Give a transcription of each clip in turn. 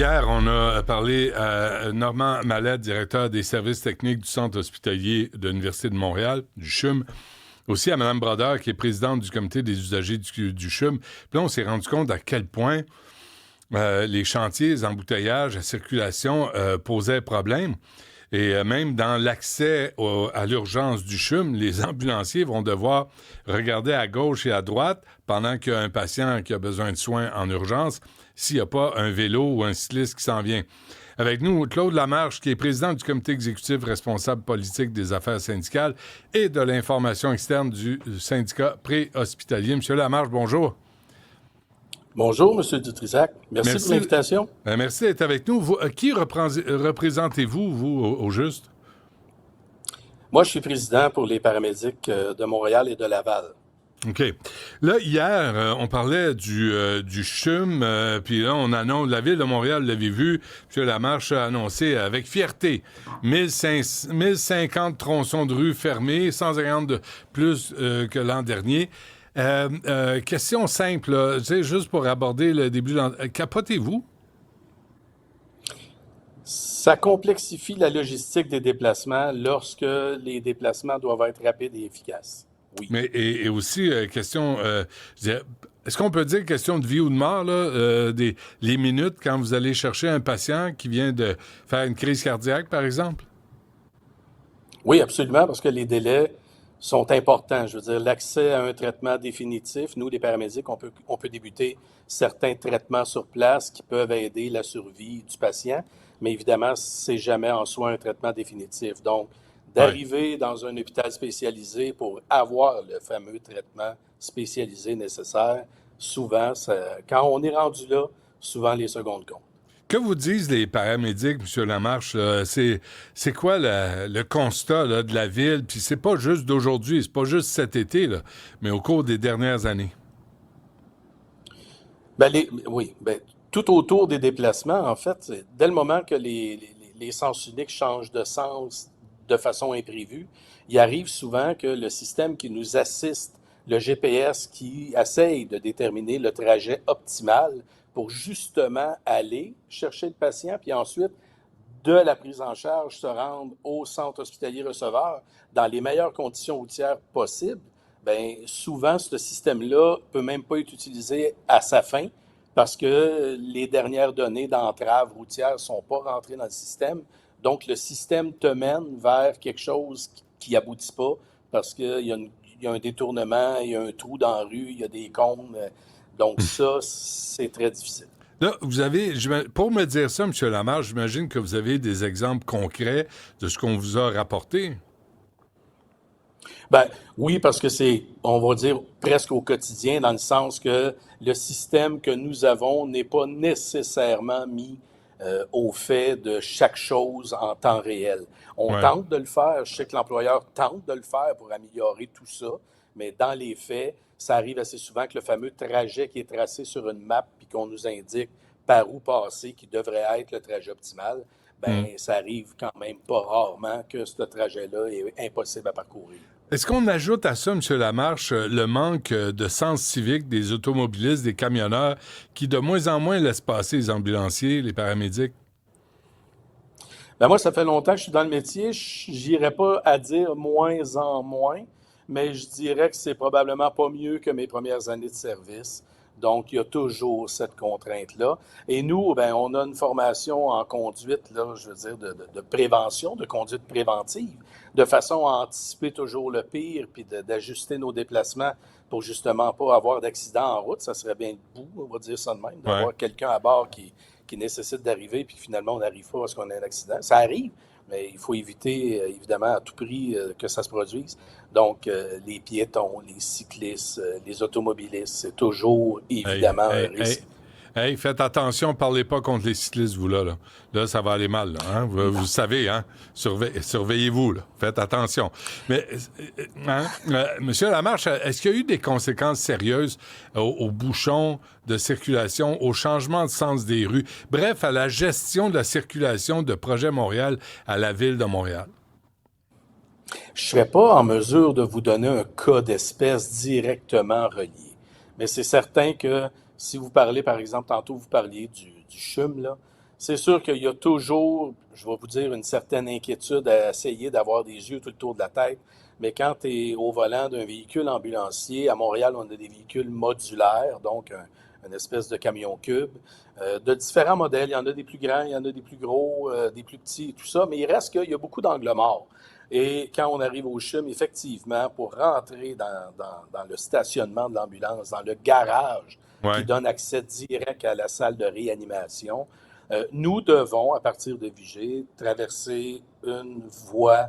Hier, on a parlé à Normand Mallette, directeur des services techniques du Centre hospitalier de l'Université de Montréal, du CHUM. Aussi à Mme Brodeur, qui est présidente du comité des usagers du CHUM. Puis là, on s'est rendu compte à quel point les chantiers, les embouteillages, la circulation posaient problème. Et même dans l'accès à l'urgence du CHUM, les ambulanciers vont devoir regarder à gauche et à droite pendant qu'il y a un patient qui a besoin de soins en urgence, s'il n'y a pas un vélo ou un cycliste qui s'en vient. Avec nous, Claude Lamarche, qui est président du comité exécutif responsable politique des affaires syndicales et de l'information externe du syndicat préhospitalier. Monsieur Lamarche, bonjour. Bonjour, M. Dutrisac. Merci pour l'invitation. Merci d'être avec nous. Qui représentez-vous, vous, au juste? Moi, je suis président pour les paramédics de Montréal et de Laval. OK. Là, hier, on parlait du CHUM, puis là, on annonce, la Ville de Montréal, vous l'avez vu, M. Lamarche a annoncé avec fierté 1050 tronçons de rue fermés, 150 de plus que l'an dernier. Question simple, là, juste pour aborder le début de capotez-vous? Ça complexifie la logistique des déplacements lorsque les déplacements doivent être rapides et efficaces. Oui. Mais et aussi, question, est-ce qu'on peut dire question de vie ou de mort, là, les minutes quand vous allez chercher un patient qui vient de faire une crise cardiaque, par exemple? Oui, absolument, parce que les délais sont importants. Je veux dire, l'accès à un traitement définitif, nous, les paramédics, on peut débuter certains traitements sur place qui peuvent aider la survie du patient, mais évidemment, c'est jamais en soi un traitement définitif. Donc, d'arriver dans un hôpital spécialisé pour avoir le fameux traitement spécialisé nécessaire, souvent, quand on est rendu là, souvent les secondes comptent. Que vous disent les paramédics, M. Lamarche? C'est quoi le constat là, de la Ville? Puis c'est pas juste d'aujourd'hui, c'est pas juste cet été, là, mais au cours des dernières années. Oui, tout autour des déplacements, en fait, dès le moment que les sens uniques changent de sens de façon imprévue, il arrive souvent que le système qui nous assiste, le GPS qui essaye de déterminer le trajet optimal pour justement aller chercher le patient, puis ensuite, de la prise en charge, se rendre au centre hospitalier receveur dans les meilleures conditions routières possibles, bien, souvent, ce système-là peut même pas être utilisé à sa fin parce que les dernières données d'entrave routière ne sont pas rentrées dans le système. Donc, le système te mène vers quelque chose qui n'aboutit pas parce qu'il y a un détournement, il y a un trou dans la rue, il y a des cônes. Donc, ça, c'est très difficile. Là, pour me dire ça, M. Lamarche, j'imagine que vous avez des exemples concrets de ce qu'on vous a rapporté. Ben oui, parce que c'est, on va dire, presque au quotidien, dans le sens que le système que nous avons n'est pas nécessairement mis au fait de chaque chose en temps réel. On tente de le faire, je sais que l'employeur tente de le faire pour améliorer tout ça, mais dans les faits, ça arrive assez souvent que le fameux trajet qui est tracé sur une map puis qu'on nous indique par où passer, qui devrait être le trajet optimal, ben ça arrive quand même pas rarement que ce trajet-là est impossible à parcourir. Est-ce qu'on ajoute à ça, M. Lamarche, le manque de sens civique des automobilistes, des camionneurs, qui de moins en moins laissent passer les ambulanciers, les paramédics? Ben moi, ça fait longtemps que je suis dans le métier. J'irais pas à dire moins en moins, mais je dirais que c'est probablement pas mieux que mes premières années de service. Donc, il y a toujours cette contrainte-là. Et nous, ben, on a une formation en conduite, là, je veux dire, de prévention, de conduite préventive, de façon à anticiper toujours le pire, puis d'ajuster nos déplacements pour justement pas avoir d'accident en route. Ça serait bien debout, on va dire ça de même, d'avoir quelqu'un à bord qui nécessite d'arriver, puis finalement, on n'arrive pas parce qu'on a un accident. Ça arrive, mais il faut éviter, évidemment, à tout prix que ça se produise. Donc, les piétons, les cyclistes, les automobilistes, c'est toujours, évidemment, un risque. Hey, faites attention, parlez pas contre les cyclistes, vous, là. Là, ça va aller mal, là, hein? Vous savez, hein? Surveillez-vous, là. Faites attention. Mais, Monsieur Lamarche, est-ce qu'il y a eu des conséquences sérieuses aux bouchons de circulation, au changement de sens des rues, bref, à la gestion de la circulation de Projet Montréal à la Ville de Montréal? Je ne serais pas en mesure de vous donner un cas d'espèce directement relié. Mais c'est certain que si vous parlez, par exemple, tantôt vous parliez du CHUM, là, C'est sûr qu'il y a toujours, je vais vous dire, une certaine inquiétude à essayer d'avoir des yeux tout le tour de la tête. Mais quand tu es au volant d'un véhicule ambulancier, à Montréal, on a des véhicules modulaires, donc une espèce de camion cube, de différents modèles. Il y en a des plus grands, il y en a des plus gros, des plus petits, tout ça. Mais il reste qu'il y a beaucoup d'angles morts. Et quand on arrive au CHUM, effectivement, pour rentrer dans le stationnement de l'ambulance, dans le garage qui Ouais. donne accès direct à la salle de réanimation, nous devons, à partir de Vigée, traverser une voie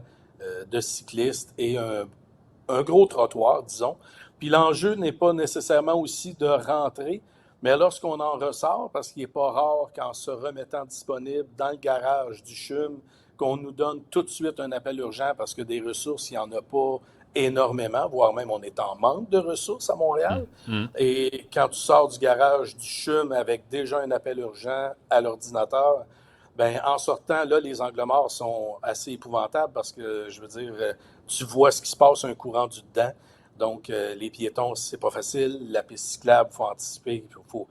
de cyclistes et un gros trottoir, disons. Puis l'enjeu n'est pas nécessairement aussi de rentrer, mais lorsqu'on en ressort, parce qu'il n'est pas rare qu'en se remettant disponible dans le garage du CHUM, qu'on nous donne tout de suite un appel urgent parce que des ressources, il n'y en a pas énormément, voire même on est en manque de ressources à Mm. Montréal. Mm. Et quand tu sors du garage du CHUM avec déjà un appel urgent à l'ordinateur, ben en sortant, là, les angles morts sont assez épouvantables parce que, je veux dire, tu vois ce qui se passe un courant du dedans. Donc, les piétons, c'est pas facile. La piste cyclable, il faut anticiper. Faut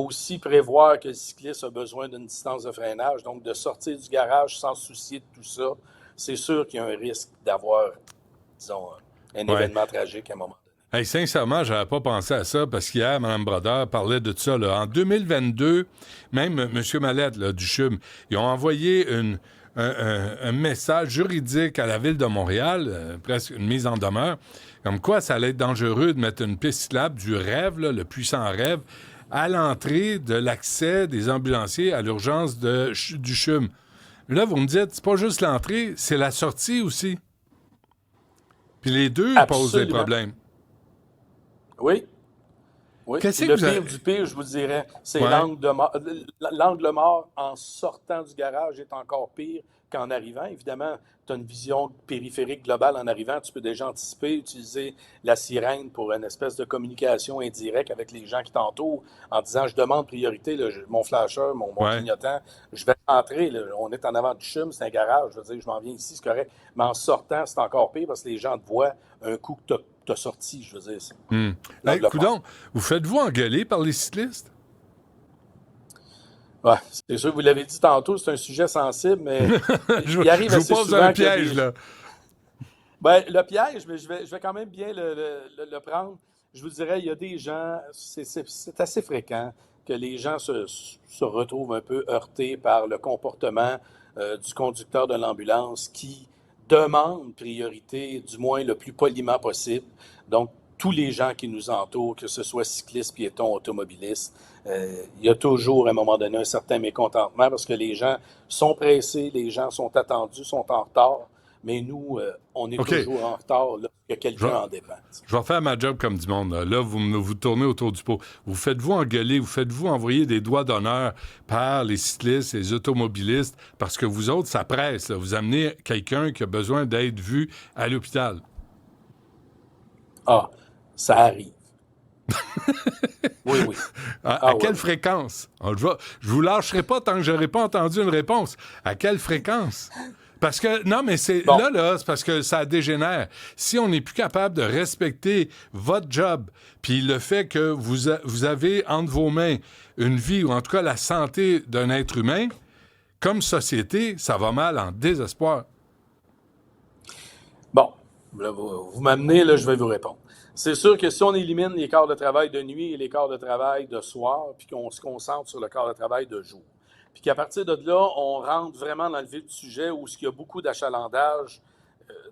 aussi prévoir que le cycliste a besoin d'une distance de freinage. Donc, de sortir du garage sans se soucier de tout ça, c'est sûr qu'il y a un risque d'avoir, disons, un Ouais. événement tragique à un moment donné. Hey, sincèrement, j'avais pas pensé à ça parce qu'hier, Mme Brodeur parlait de ça. Là. En 2022, même M. Mallette là, du CHUM, ils ont envoyé un message juridique à la Ville de Montréal, presque une mise en demeure, comme quoi ça allait être dangereux de mettre une piste cyclable du rêve, là, le puissant rêve, à l'entrée de l'accès des ambulanciers à l'urgence du CHUM. Là, vous me dites, c'est pas juste l'entrée, c'est la sortie aussi. Puis les deux posent des Absolument. problèmes. Oui, oui. Qu'est-ce Puis que le vous pire avez... du pire, je vous dirais, c'est Ouais. l'angle mort en sortant du garage est encore pire qu'en arrivant. Évidemment, tu as une vision périphérique globale en arrivant. Tu peux déjà anticiper, utiliser la sirène pour une espèce de communication indirecte avec les gens qui t'entourent en disant je demande priorité, là, mon flasheur, mon Ouais. clignotant, je vais rentrer. Là, on est en avant du CHUM, c'est un garage. Je veux dire, je m'en viens ici, c'est correct. Mais en sortant, c'est encore pire parce que les gens te voient un coup que tu as sorti. Je veux dire, c'est Hey, l'angle mort. coudonc, vous faites-vous engueuler par les cyclistes? Ouais, c'est sûr, vous l'avez dit tantôt, c'est un sujet sensible, mais je, il arrive je vous assez pose un souvent qu'il y a piège, des... là. Ben, le piège, mais je vais quand même bien le prendre. Je vous dirais, il y a des gens, c'est assez fréquent que les gens se retrouvent un peu heurtés par le comportement du conducteur de l'ambulance qui demande priorité, du moins le plus poliment possible. Donc, tous les gens qui nous entourent, que ce soit cyclistes, piétons, automobilistes, il y a toujours à un moment donné un certain mécontentement parce que les gens sont pressés, les gens sont attendus, sont en retard. Mais nous, on est OK. toujours en retard là, que Je vais, quelqu'un en dépend. je vais faire ma job comme du monde. Là, vous tournez autour du pot. Vous faites-vous engueuler, vous faites-vous envoyer des doigts d'honneur par les cyclistes, les automobilistes, parce que vous autres, ça presse. Là. Vous amenez quelqu'un qui a besoin d'être vu à l'hôpital. Ah, ça arrive. Oui, oui. À Ah oui, quelle oui. fréquence? Je vous lâcherai pas tant que je n'aurai pas entendu une réponse. À quelle fréquence? Parce que, non, mais c'est Bon, là, c'est parce que ça dégénère. Si on n'est plus capable de respecter votre job, puis le fait que vous avez entre vos mains une vie, ou en tout cas la santé d'un être humain, comme société, ça va mal en désespoir. bon. Là, vous m'amenez, là, je vais vous répondre. C'est sûr que si on élimine les quarts de travail de nuit et les quarts de travail de soir, puis qu'on se concentre sur le quart de travail de jour, puis qu'à partir de là, on rentre vraiment dans le vif du sujet où il y a beaucoup d'achalandage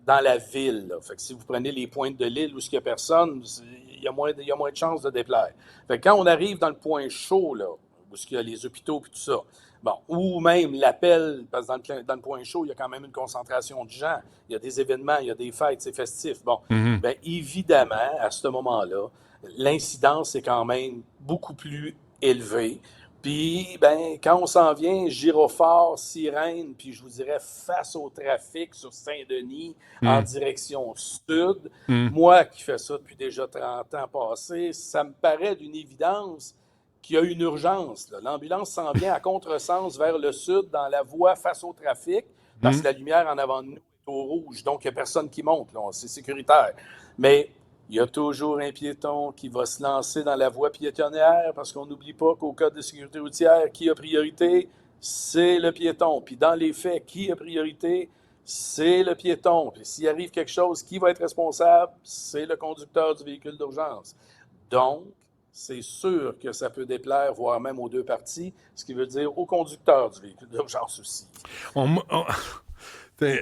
dans la ville. Là. Fait que si vous prenez les pointes de l'île où il n'y a personne, il y a moins de chances de déplaire. Fait que quand on arrive dans le point chaud, là, où il y a les hôpitaux et tout ça, bon, ou même l'appel, parce que dans le point chaud, il y a quand même une concentration de gens. Il y a des événements, il y a des fêtes, c'est festif. Bon, Mhm. bien évidemment, à ce moment-là, l'incidence est quand même beaucoup plus élevée. Puis, ben, quand on s'en vient, gyrophare, sirène, puis je vous dirais face au trafic sur Saint-Denis en Mhm. direction sud, Mhm. moi qui fais ça depuis déjà 30 ans passés, ça me paraît d'une évidence qu'il y a une urgence. Là. L'ambulance s'en vient à contresens vers le sud dans la voie face au trafic parce que Mhm. la lumière en avant de nous est au rouge, donc il n'y a personne qui monte, là, c'est sécuritaire. Mais il y a toujours un piéton qui va se lancer dans la voie piétonnière parce qu'on n'oublie pas qu'au code de sécurité routière, qui a priorité? c'est le piéton. Puis dans les faits, qui a priorité? C'est le piéton. Puis s'il arrive quelque chose, qui va être responsable? C'est le conducteur du véhicule d'urgence. Donc, c'est sûr que ça peut déplaire, voire même aux deux parties, ce qui veut dire au conducteur du véhicule d'urgence aussi.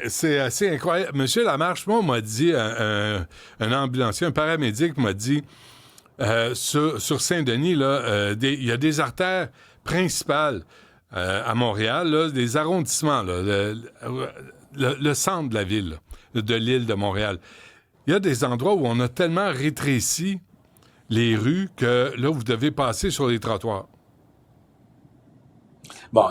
C'est assez incroyable. Monsieur Lamarche, moi, on m'a dit, un ambulancier, un paramédic m'a dit, sur Saint-Denis, là, il y a des artères principales à Montréal, là, des arrondissements, là, le centre de la ville, là, de l'île de Montréal. Il y a des endroits où on a tellement rétréci les rues que là, vous devez passer sur les trottoirs. Bon,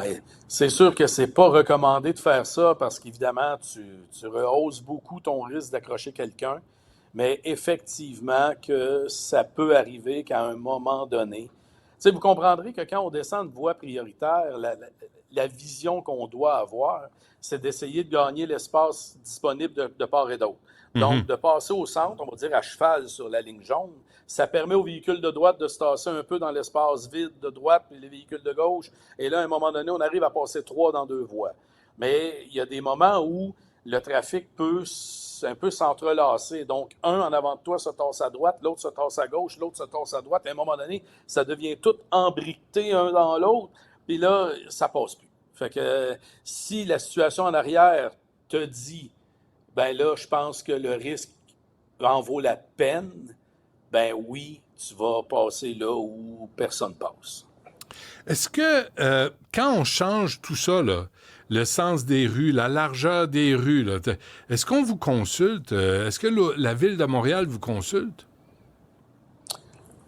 c'est sûr que c'est pas recommandé de faire ça parce qu'évidemment, tu rehausses beaucoup ton risque d'accrocher quelqu'un, mais effectivement que ça peut arriver qu'à un moment donné, tu sais, vous comprendrez que quand on descend de voie prioritaire, la vision qu'on doit avoir, c'est d'essayer de gagner l'espace disponible de part et d'autre. Donc, Mhm. de passer au centre, on va dire à cheval sur la ligne jaune, ça permet aux véhicules de droite de se tasser un peu dans l'espace vide de droite, puis les véhicules de gauche. Et là, à un moment donné, on arrive à passer 3 dans 2 voies. Mais il y a des moments où le trafic peut un peu s'entrelacer. Donc, un en avant de toi se tasse à droite, l'autre se tasse à gauche, l'autre se tasse à droite. Et à un moment donné, ça devient tout embriqueté un dans l'autre. Puis là, ça passe plus. Fait que si la situation en arrière te dit, ben là, je pense que le risque en vaut la peine, ben oui, tu vas passer là où personne passe. Est-ce que quand on change tout ça, là, le sens des rues, la largeur des rues, là, est-ce qu'on vous consulte? Est-ce que la ville de Montréal vous consulte?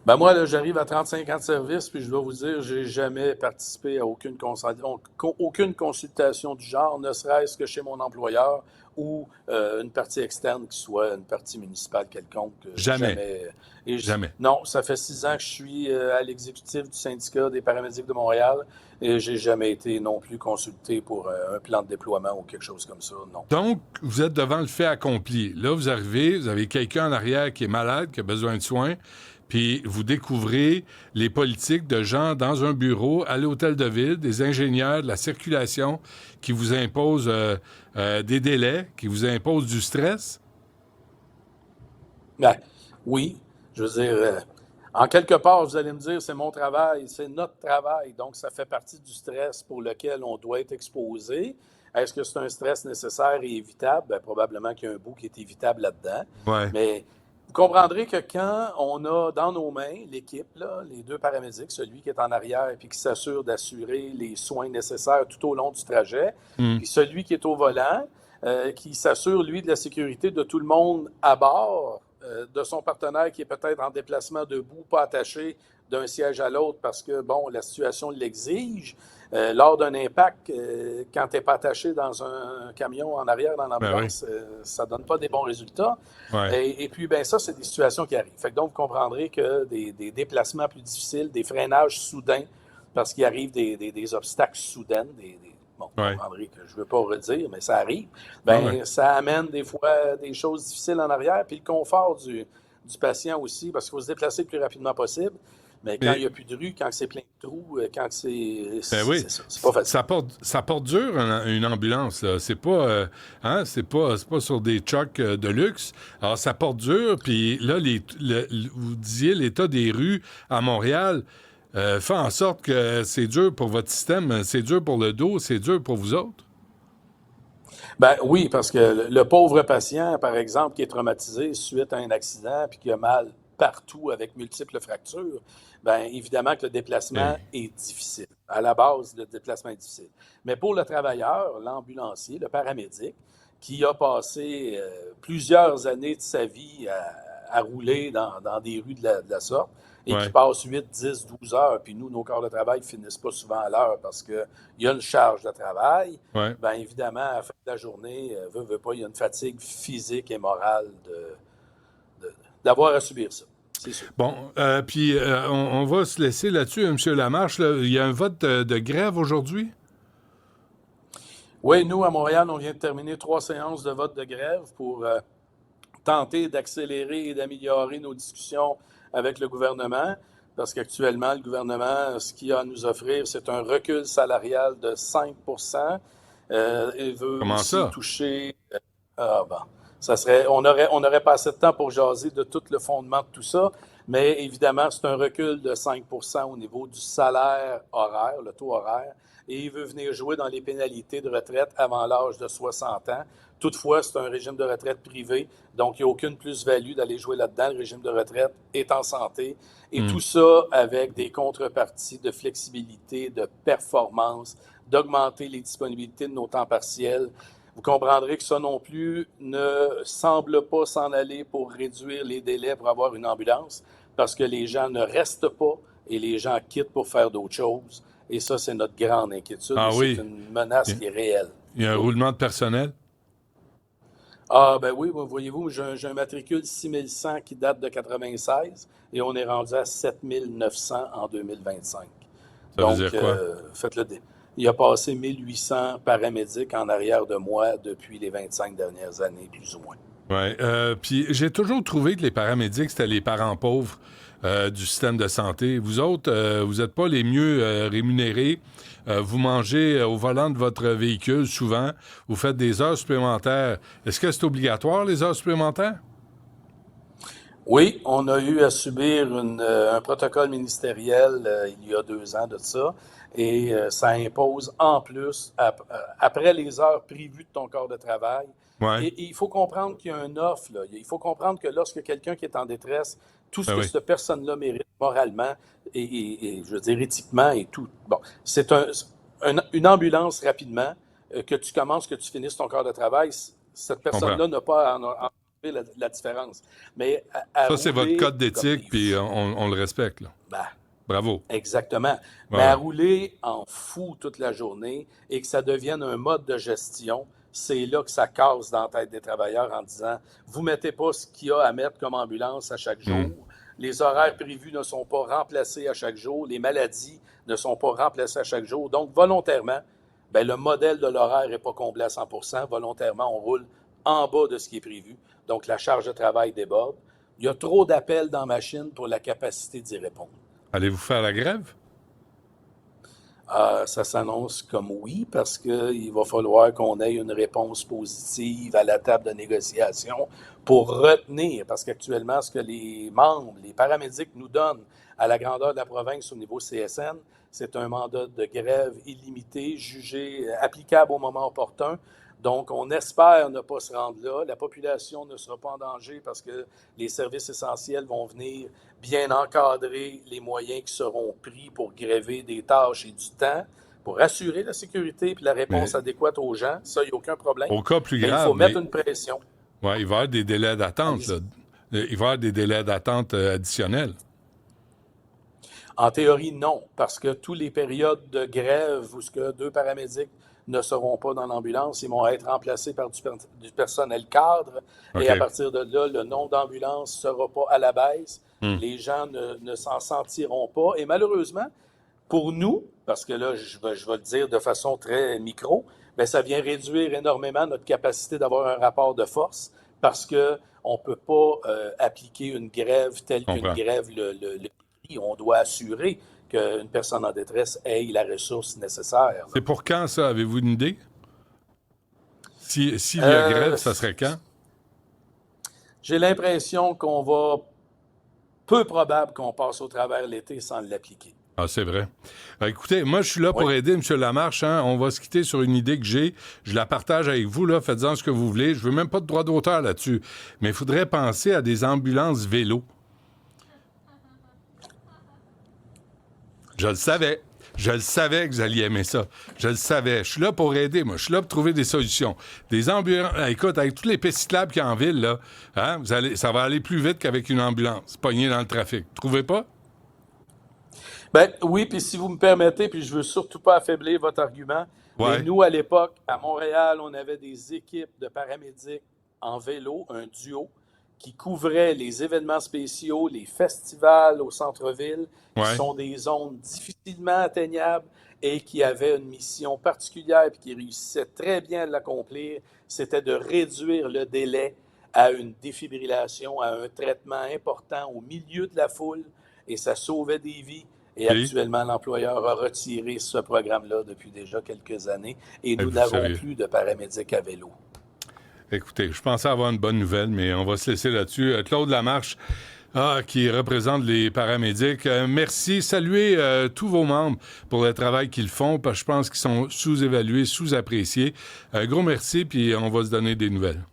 Ben moi, là, j'arrive à 35 ans de service, puis je dois vous dire, j'ai jamais participé à aucune consultation du genre, ne serait-ce que chez mon employeur ou une partie externe qui soit une partie municipale quelconque. Jamais. Jamais. Jamais. Non, ça fait 6 ans que je suis à l'exécutif du syndicat des paramédics de Montréal et j'ai jamais été non plus consulté pour un plan de déploiement ou quelque chose comme ça, non. Donc, vous êtes devant le fait accompli. Là, vous arrivez, vous avez quelqu'un en arrière qui est malade, qui a besoin de soins, puis vous découvrez les politiques de gens dans un bureau, à l'hôtel de ville, des ingénieurs de la circulation qui vous imposent des délais, qui vous imposent du stress. Ben, oui, je veux dire, en quelque part, vous allez me dire, c'est mon travail, c'est notre travail, donc ça fait partie du stress pour lequel on doit être exposé. Est-ce que c'est un stress nécessaire et évitable? Ben, probablement qu'il y a un bout qui est évitable là-dedans. Ouais. Mais vous comprendrez que quand on a dans nos mains l'équipe, là, les deux paramédics, celui qui est en arrière et qui s'assure d'assurer les soins nécessaires tout au long du trajet, Hmm. puis celui qui est au volant, qui s'assure, lui, de la sécurité de tout le monde à bord, de son partenaire qui est peut-être en déplacement debout, pas attaché d'un siège à l'autre parce que, bon, la situation l'exige. Lors d'un impact, quand tu n'es pas attaché dans un camion en arrière dans Ben oui. l'ambulance, ça ne donne pas des bons résultats. Ouais. Et puis, ben ça, c'est des situations qui arrivent. Fait que donc, vous comprendrez que des déplacements plus difficiles, des freinages soudains, parce qu'il arrive des obstacles soudains, bon, vous Ouais. comprendrez que je ne veux pas redire, mais ça arrive. Ah ouais. Ben ça amène des fois des choses difficiles en arrière, puis le confort du patient aussi, parce qu'il faut se déplacer le plus rapidement possible. Mais quand il Mais n'y a plus de rue, quand c'est plein de trous, quand ben oui, c'est ça, c'est pas facile. ça porte dur une ambulance. Là. C'est pas, hein, c'est pas sur des trucks de luxe. Alors ça porte dur. Puis là, vous disiez l'état des rues à Montréal fait en sorte que c'est dur pour votre système, c'est dur pour le dos, c'est dur pour vous autres. Ben oui, parce que le pauvre patient, par exemple, qui est traumatisé suite à un accident puis qui a mal partout avec multiples fractures, ben évidemment que le déplacement Hey. est difficile. À la base, le déplacement est difficile. Mais pour le travailleur, l'ambulancier, le paramédic, qui a passé plusieurs années de sa vie à rouler dans des rues de la sorte, et qui Ouais, passe 8, 10, 12 heures, puis nous, nos corps de travail ne finissent pas souvent à l'heure parce qu'il y a une charge de travail, ouais. bien évidemment, à la fin de la journée, veut pas, il y a une fatigue physique et morale d'avoir à subir ça, c'est sûr. Bon, puis on va se laisser là-dessus, M. Lamarche. Là. Il y a un vote de grève aujourd'hui? Oui, nous, à Montréal, on vient de terminer 3 séances de vote de grève pour tenter d'accélérer et d'améliorer nos discussions avec le gouvernement. parce qu'actuellement, le gouvernement, ce qu'il a à nous offrir, c'est un recul salarial de 5 il veut Comment aussi ça? toucher... ah bon, on aurait pas assez de temps pour jaser de tout le fondement de tout ça, mais évidemment, c'est un recul de 5 au niveau du salaire horaire, le taux horaire, et il veut venir jouer dans les pénalités de retraite avant l'âge de 60 ans. Toutefois, c'est un régime de retraite privé, donc il n'y a aucune plus-value d'aller jouer là-dedans. Le régime de retraite est en santé, et Hmm. tout ça avec des contreparties de flexibilité, de performance, d'augmenter les disponibilités de nos temps partiels. Vous comprendrez que ça non plus ne semble pas s'en aller pour réduire les délais pour avoir une ambulance, parce que les gens ne restent pas et les gens quittent pour faire d'autres choses. Et ça, c'est notre grande inquiétude et Ah c'est oui, une menace il qui est réelle. il y a un Oui. roulement de personnel. Ah, ben oui, voyez-vous, j'ai un matricule 6100 qui date de 96 et on est rendu à 7900 en 2025. Ça veut Donc, dire quoi? faites-le. Il a passé 1800 paramédics en arrière de moi depuis les 25 dernières années, plus ou moins. Ouais. Puis j'ai toujours trouvé que les paramédics, c'était les parents pauvres du système de santé. Vous autres, vous n'êtes pas les mieux rémunérés. Vous mangez au volant de votre véhicule souvent. Vous faites des heures supplémentaires. Est-ce que c'est obligatoire, les heures supplémentaires? Oui, on a eu à subir un protocole ministériel il y a 2 ans de ça, et ça impose en plus, après les heures prévues de ton corps de travail, Ouais. et il faut comprendre qu'il y a un offre, là. Il faut comprendre que lorsque quelqu'un qui est en détresse, tout ce Ben que oui. cette personne-là mérite moralement et je veux dire éthiquement et tout, bon, c'est une ambulance rapidement, que tu commences, que tu finisses ton corps de travail, cette Je comprends. personne-là n'a pas à en la différence. Mais à Ça, c'est votre rouler code comme d'éthique, des puis fous, on le respecte, là. ben, Bravo. exactement. Ouais, Mais à ouais. rouler en fou toute la journée et que ça devienne un mode de gestion, c'est là que ça casse dans la tête des travailleurs en disant, vous mettez pas ce qu'il y a à mettre comme ambulance à chaque Hmm. jour. Les horaires prévus ne sont pas remplacés à chaque jour. Les maladies ne sont pas remplacées à chaque jour. Donc, volontairement, ben, le modèle de l'horaire n'est pas comblé à 100%. Volontairement, on roule en bas de ce qui est prévu. Donc, la charge de travail déborde. Il y a trop d'appels dans la machine pour la capacité d'y répondre. Allez-vous faire la grève? Ça s'annonce comme oui, parce qu'il va falloir qu'on ait une réponse positive à la table de négociation pour retenir, parce qu'actuellement, ce que les membres, les paramédics nous donnent à la grandeur de la province au niveau CSN, c'est un mandat de grève illimité, jugé applicable au moment opportun. Donc, on espère ne pas se rendre là. La population ne sera pas en danger parce que les services essentiels vont venir bien encadrer les moyens qui seront pris pour gréver des tâches et du temps, pour assurer la sécurité et la réponse Mais adéquate aux gens. Ça, il n'y a aucun problème. au cas plus Mais il faut grave, mettre mais une pression. ouais, il va y avoir des délais d'attente, là. Allez-y. Il va y avoir des délais d'attente additionnels. En théorie, non, parce que toutes les périodes de grève où ce que 2 paramédics ne seront pas dans l'ambulance, ils vont être remplacés par du personnel cadre. Et à OK. partir de là, le nombre d'ambulances ne sera pas à la baisse. Hmm. Les gens ne s'en sentiront pas. Et malheureusement, pour nous, parce que là, je vais le dire de façon très micro, bien, ça vient réduire énormément notre capacité d'avoir un rapport de force parce qu'on ne peut pas appliquer une grève Je telle qu'une comprends. grève le dit. On doit assurer qu'une personne en détresse ait la ressource nécessaire. C'est pour quand, ça? Avez-vous une idée? S'il y a grève, Euh, ça serait quand? j'ai l'impression qu'on va, peu probable qu'on passe au travers l'été sans l'appliquer. Ah, c'est vrai. Écoutez, moi, je suis là Oui. pour aider M. Lamarche. Hein. On va se quitter sur une idée que j'ai. Je la partage avec vous, là. Faites-en ce que vous voulez. Je veux même pas de droit d'auteur là-dessus. Mais il faudrait penser à des ambulances vélos. Je le savais. Je le savais que vous alliez aimer ça. Je le savais. Je suis là pour aider, moi. Je suis là pour trouver des solutions. Des ambulances. Écoute, avec tous les pistes cyclables qu'il y a en ville, là, hein, ça va aller plus vite qu'avec une ambulance, pognée dans le trafic. Trouvez pas? Ben oui, puis si vous me permettez, puis je veux surtout pas affaiblir votre argument, mais Ouais. nous, à l'époque, à Montréal, on avait des équipes de paramédics en vélo, un duo, qui couvrait les événements spéciaux, les festivals au centre-ville, qui Ouais. sont des zones difficilement atteignables et qui avaient une mission particulière puis qui réussissaient très bien à l'accomplir, c'était de réduire le délai à une défibrillation, à un traitement important au milieu de la foule et ça sauvait des vies. Et Puis, actuellement, l'employeur a retiré ce programme-là depuis déjà quelques années et nous êtes-vous n'avons sérieux? plus de paramédics à vélo. Écoutez, je pensais avoir une bonne nouvelle, mais on va se laisser là-dessus. Claude Lamarche, qui représente les paramédics. Merci. Saluez tous vos membres pour le travail qu'ils font, parce que je pense qu'ils sont sous-évalués, sous-appréciés. Gros merci, puis on va se donner des nouvelles.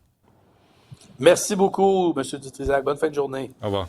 Merci beaucoup, M. Dutrisac. Bonne fin de journée. Au revoir.